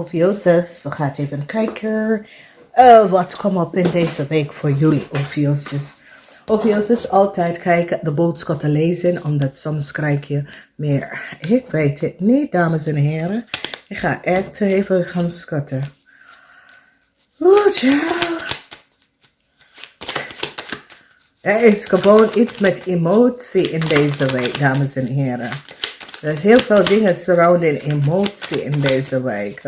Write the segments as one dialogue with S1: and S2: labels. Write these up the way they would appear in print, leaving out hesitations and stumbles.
S1: OPHIUCHUS. We gaan even kijken wat komt op in deze week voor jullie, OPHIUCHUS. OPHIUCHUS, altijd kijken, de boodschappen lezen, omdat soms krijg je meer. Ik weet het niet, dames en heren. Ik ga echt even gaan schatten. Er is gewoon iets met emotie in deze week, dames en heren. Er is heel veel dingen surrounding emotie in deze week.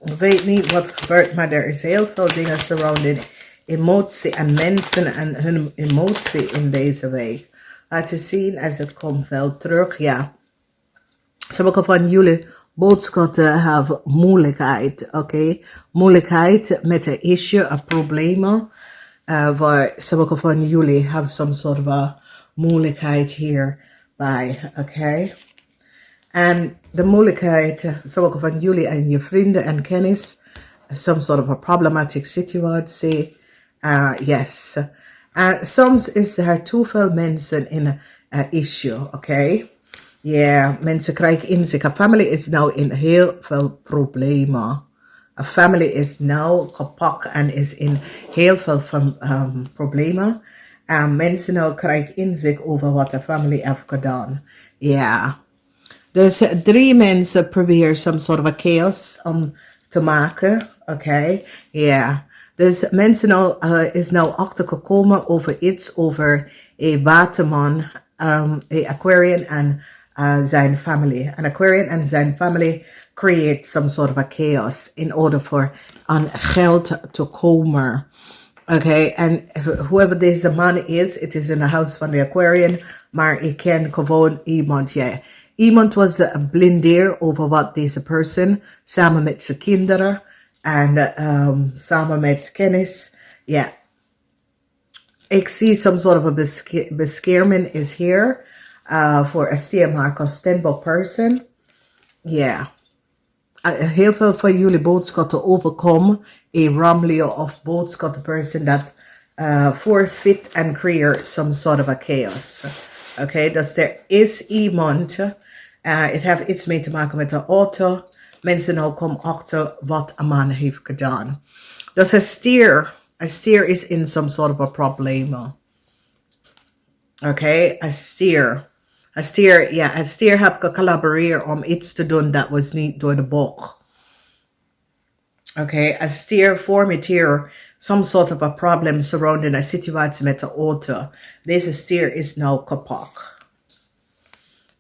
S1: Ik weet niet wat gebeurt, maar er is heel veel dingen surrounding emotie en mensen en hun emotie in deze week. Laten zien als het komt wel terug, ja. Sommige van jullie boodschappen hebben moeilijkheid, oké? Moeilijkheid met een issue, een probleem. Waar sommige van jullie hebben some sort of moeilijkheid hierbij, oké? En de moeilijkheid, sommige van jullie en je vrienden en kennis, some sort of a problematic situatie, yes. Soms is er te veel mensen in een issue, oké? Ja, mensen krijgen inzicht. Een family is nou in heel veel problemen. Een family is nou gepakt en is in heel veel problemen. En mensen nou krijgen inzicht over wat de family heeft gedaan. Ja. Dus 3 mensen proberen some sort of a chaos te maken. Oké. Ja. Dus mensen nou, is nou achtergekomen over iets over een waterman, een Aquarian en zijn family. An Aquarian and zijn family create some sort of a chaos in order for aan geld te komen. Oké, en whoever deze man is, het is in de house van de Aquarian, maar ik ken gewoon iemand, ja. Iemand was blindeer over wat deze persoon, samen met zijn kinderen en samen met kennis, ja. Ik zie some sort of a bescherming is here. For a steermarker, standby person. Ja. Heel veel van jullie boodschappen overkomen. Een Ramleo of boodschappen person that forfeit and create some sort of a chaos. Okay, dus er is iemand. Het heeft iets mee te maken met de auto. Mensen nou komen achter wat een man heeft gedaan. Dus een stier is in some sort of a problem. Okay, a stier. Een stier heeft gecollaboreerd om iets te doen dat was niet door de boek. Oké, een stier vormt hier some sort of a problem surrounding een situatie met de auto. Deze stier is nou kapot.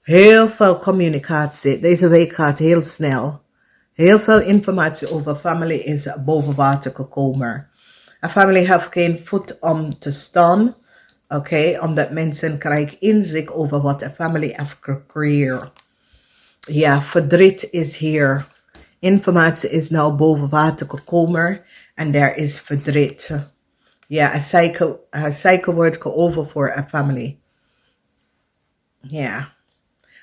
S1: Heel veel communicatie. Deze week gaat heel snel. Heel veel informatie over family is boven water gekomen. Een family heeft geen voet om te staan. Oké, omdat mensen krijgen inzicht over wat de family heeft gecreëerd. Ja, verdriet is hier. Informatie is nou boven water gekomen en er is verdriet. Ja, een cycle wordt geover voor een family. Ja,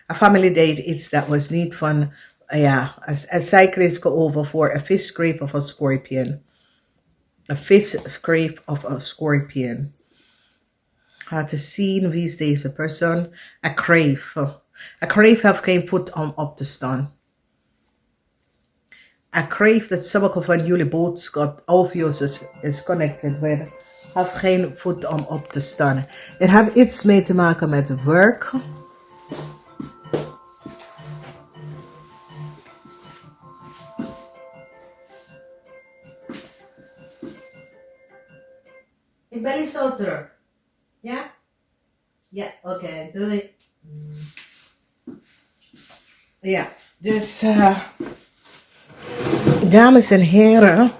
S1: een family deed iets dat was niet van, ja, een cycle is geover voor een fish scrape of een scorpion. Een fish scrape of een scorpion. Laten zien wie is deze persoon. A crave. A crave heeft geen voet om op te staan. A crave dat sommige van jullie boodschap OPHIUCHUS is connected with. Heeft geen voet om op te staan. Het heeft iets mee te maken met werk. Ik ben niet zo druk. Ja? Ja, oké, doei. Ja, dus, dames en heren,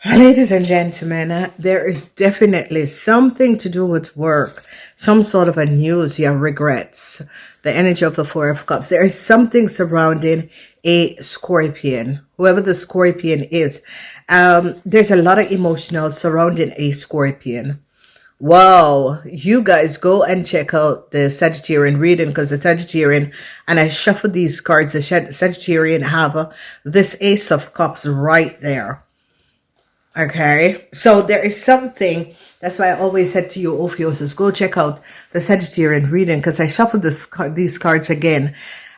S1: ladies and gentlemen, there is definitely something to do with work, some sort of a news, yeah, regrets, the energy of the Four of Cups. There is something surrounding a scorpion, whoever the scorpion is. There's a lot of emotional surrounding a scorpion. Wow, you guys go and check out the Sagittarian reading because the Sagittarian, and I shuffle these cards, the Sagittarian have this Ace of Cups right there. Okay, so there is something, that's why I always said to you, OPHIUCHUS, go check out the Sagittarian reading because I shuffled these cards again.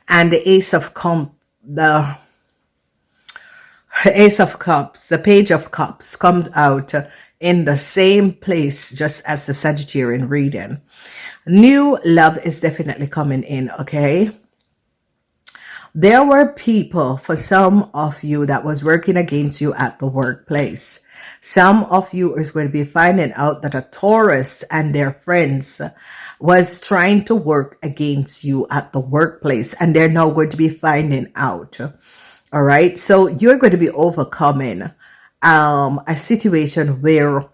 S1: And the Ace of Cups, the Page of Cups comes out in the same place just as the Sagittarian reading. New love is definitely coming in, okay? There were people, for some of you, that was working against you at the workplace. Some of you is going to be finding out that a Taurus and their friends was trying to work against you at the workplace, and they're now going to be finding out. All right, so you're going to be overcoming a situation where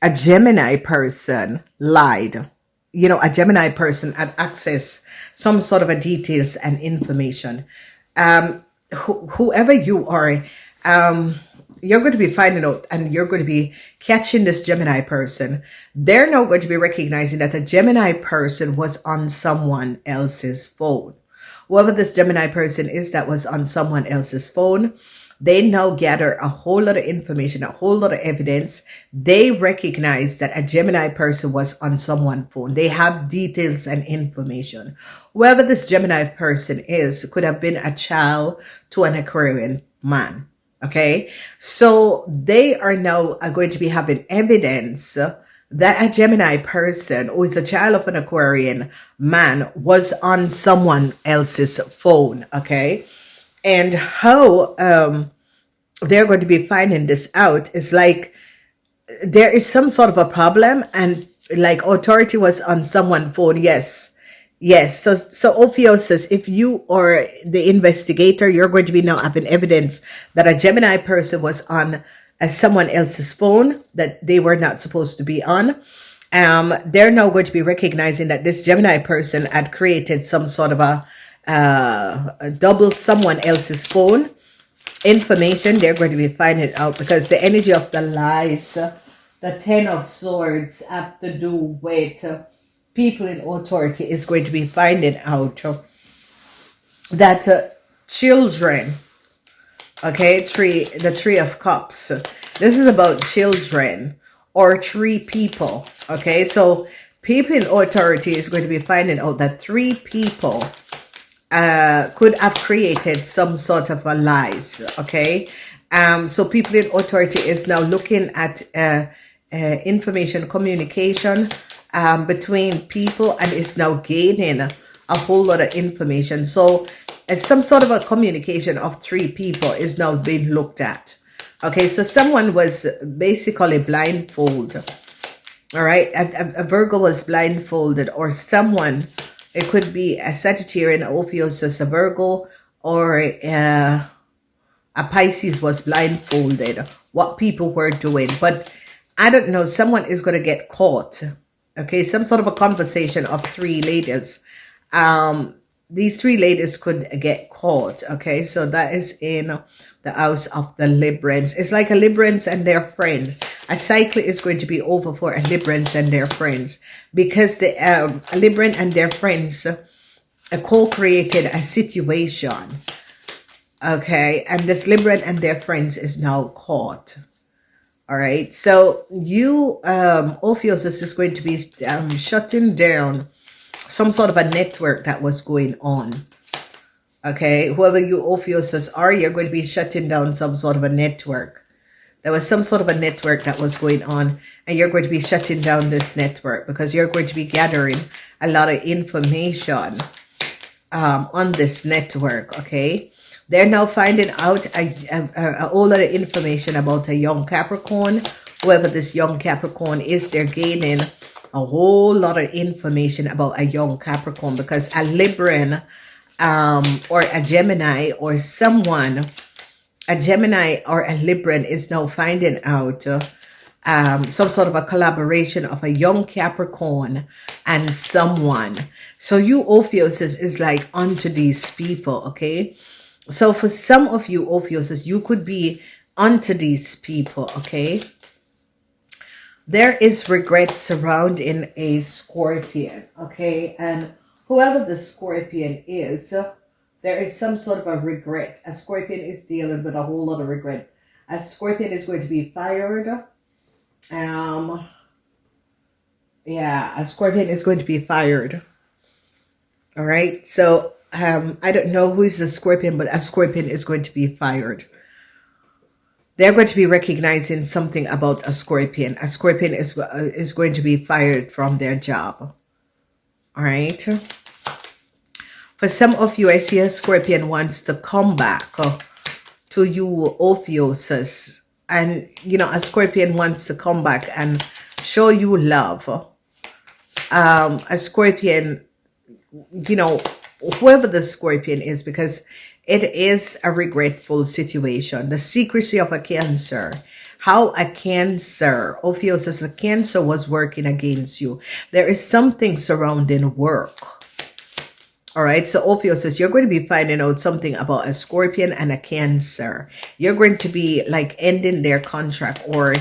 S1: a Gemini person lied. You know, a Gemini person had access some sort of a details and information. Whoever you are, you're going to be finding out, and you're going to be catching this Gemini person. They're now going to be recognizing that a Gemini person was on someone else's phone. Whoever this Gemini person is that was on someone else's phone, they now gather a whole lot of information, a whole lot of evidence. They recognize that a Gemini person was on someone's phone. They have details and information. Whoever this Gemini person is could have been a child to an Aquarian man. Okay, so they are now going to be having evidence that a Gemini person who is a child of an Aquarian man was on someone else's phone. Okay, and how they're going to be finding this out is like there is some sort of a problem, and like authority was on someone's phone. Yes. So OPHIUCHUS, if you are the investigator, you're going to be now having evidence that a Gemini person was on someone else's phone that they were not supposed to be on. They're now going to be recognizing that this Gemini person had created some sort of a double someone else's phone information. They're going to be finding out because the energy of the lies, the Ten of Swords, have to do with people in authority is going to be finding out that children, okay, the Three of Cups. This is about children or three people, okay? So people in authority is going to be finding out that three people could have created some sort of a lies, okay? So people in authority is now looking at information communication between people, and is now gaining a whole lot of information. So it's some sort of a communication of three people is now being looked at. Okay, so someone was basically blindfolded. All right, a Virgo was blindfolded, or someone, it could be a Sagittarian, OPHIUCHUS, a Virgo, or a Pisces was blindfolded, what people were doing. But I don't know, someone is going to get caught. Okay, some sort of a conversation of three ladies. These three ladies could get caught. Okay, so that is in the house of the Librans. It's like a Librans and their friend. A cycle is going to be over for a Librans and their friends, because the Libran and their friends co-created a situation. Okay, and this Libran and their friends is now caught. All right, so you, OPHIUCHUS, is going to be shutting down some sort of a network that was going on. Okay, whoever you OPHIUCHUS are, you're going to be shutting down some sort of a network. There was some sort of a network that was going on, and you're going to be shutting down this network because you're going to be gathering a lot of information on this network, okay? They're now finding out a whole lot of information about a young Capricorn. Whoever this young Capricorn is, they're gaining a whole lot of information about a young Capricorn, because a Libran or a Gemini or someone, a Gemini or a Libran is now finding out some sort of a collaboration of a young Capricorn and someone. So you OPHIUCHUS is like onto these people, okay? So for some of you OPHIUCHUS, you could be onto these people, okay? There is regret surrounding a Scorpion, okay? And whoever the Scorpion is, there is some sort of a regret. A Scorpion is dealing with a whole lot of regret. A Scorpion is going to be fired. Yeah, a Scorpion is going to be fired. All right, so I don't know who is the Scorpion, but a Scorpion is going to be fired. They're going to be recognizing something about a Scorpion. A Scorpion is going to be fired from their job. All right. For some of you, I see a Scorpion wants to come back to you, Ophiuchus. And, you know, a Scorpion wants to come back and show you love. A Scorpion, you know, whoever the Scorpion is, because it is a regretful situation. The secrecy of a Cancer. How a Cancer, Ophiuchus, a Cancer was working against you. There is something surrounding work. All right, so Ophiuchus, you're going to be finding out something about a Scorpion and a Cancer. You're going to be like ending their contract, or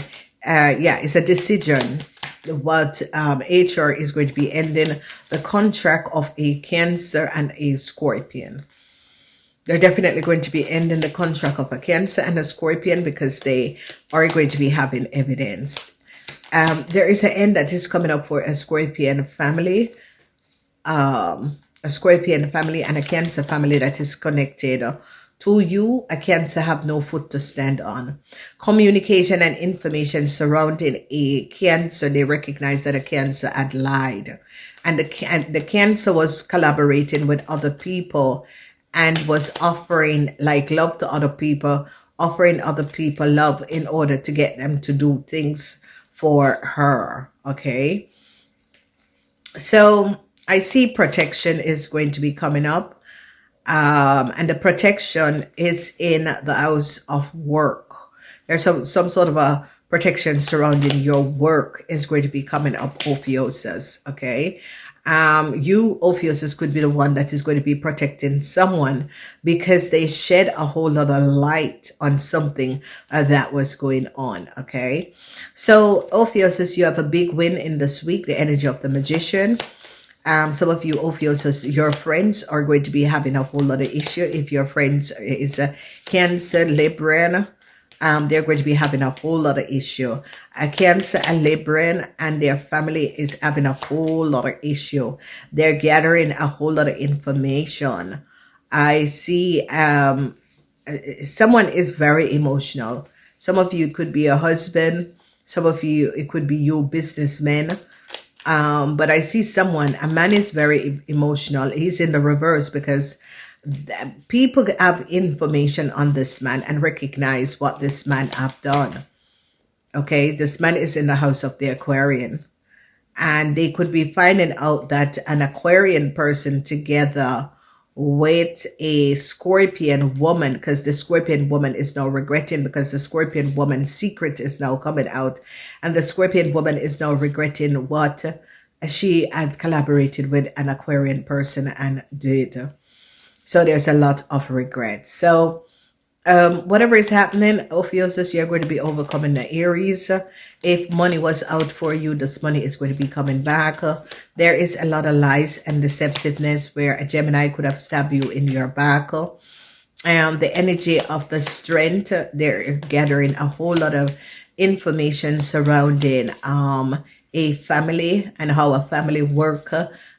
S1: yeah, it's a decision. What HR is going to be ending the contract of a Cancer and a Scorpion. They're definitely going to be ending the contract of a Cancer and a Scorpion because they are going to be having evidence. There is an end that is coming up for a Scorpion family. A Scorpion family and a Cancer family that is connected to you. A Cancer have no foot to stand on. Communication and information surrounding a Cancer, they recognize that a Cancer had lied. And the Cancer was collaborating with other people and was offering like love to other people, offering other people love in order to get them to do things for her. Okay. So I see protection is going to be coming up. And the protection is in the house of work. There's some sort of a protection surrounding your work is going to be coming up, Ophiuchus. Okay. You, Ophiuchus, could be the one that is going to be protecting someone because they shed a whole lot of light on something that was going on. Okay. So Ophiuchus, you have a big win in this week, the energy of the Magician. Some of you, Ophiuchus, your friends are going to be having a whole lot of issue. If your friends is a Cancer, Libran, they're going to be having a whole lot of issue. A Cancer, a Libran, and their family is having a whole lot of issue. They're gathering a whole lot of information. I see someone is very emotional. Some of you could be a husband. Some of you, it could be you businessmen. But I see someone, a man is very emotional. He's in the reverse because people have information on this man and recognize what this man have done. Okay, this man is in the house of the Aquarian. And they could be finding out that an Aquarian person together with a Scorpion woman, because the Scorpion woman is now regretting because the Scorpion woman's secret is now coming out, and the Scorpion woman is now regretting what she had collaborated with an Aquarian person and did. So there's a lot of regret. So whatever is happening, Ophiuchus, you're going to be overcoming the Aries. If money was out for you, this money is going to be coming back. There is a lot of lies and deceptiveness where a Gemini could have stabbed you in your back. The energy of the strength, they're gathering a whole lot of information surrounding a family and how a family work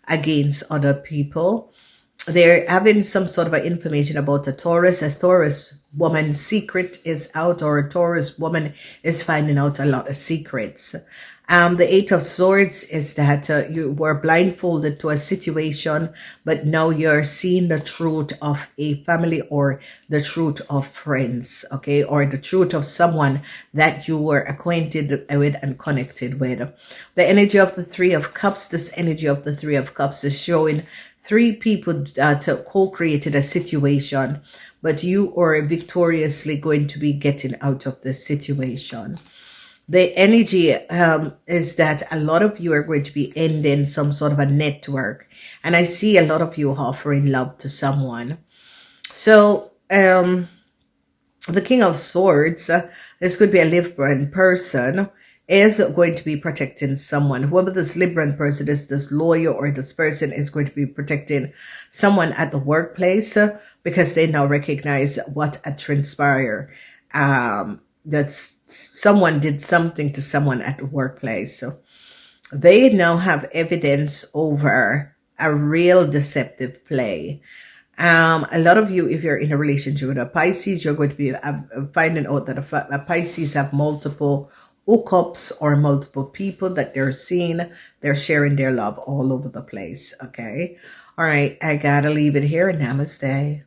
S1: against other people. They're having some sort of information about a Taurus. A Taurus woman's secret is out, or a Taurus woman is finding out a lot of secrets. The Eight of Swords is that you were blindfolded to a situation, but now you're seeing the truth of a family or the truth of friends, okay, or the truth of someone that you were acquainted with and connected with. The energy of the Three of Cups, this energy of the Three of Cups is showing three people that co-created a situation, but you are victoriously going to be getting out of this situation. The energy is that a lot of you are going to be ending some sort of a network. And I see a lot of you offering love to someone. So the King of Swords, this could be a Libran person, is going to be protecting someone. Whoever this Libran person is, this lawyer or this person is going to be protecting someone at the workplace because they now recognize what had transpired. That someone did something to someone at the workplace. So they now have evidence over a real deceptive play. A lot of you, if you're in a relationship with a Pisces, you're going to be finding out that a Pisces have multiple hookups or multiple people that they're seeing. They're sharing their love all over the place. Okay. All right. I gotta leave it here. Namaste.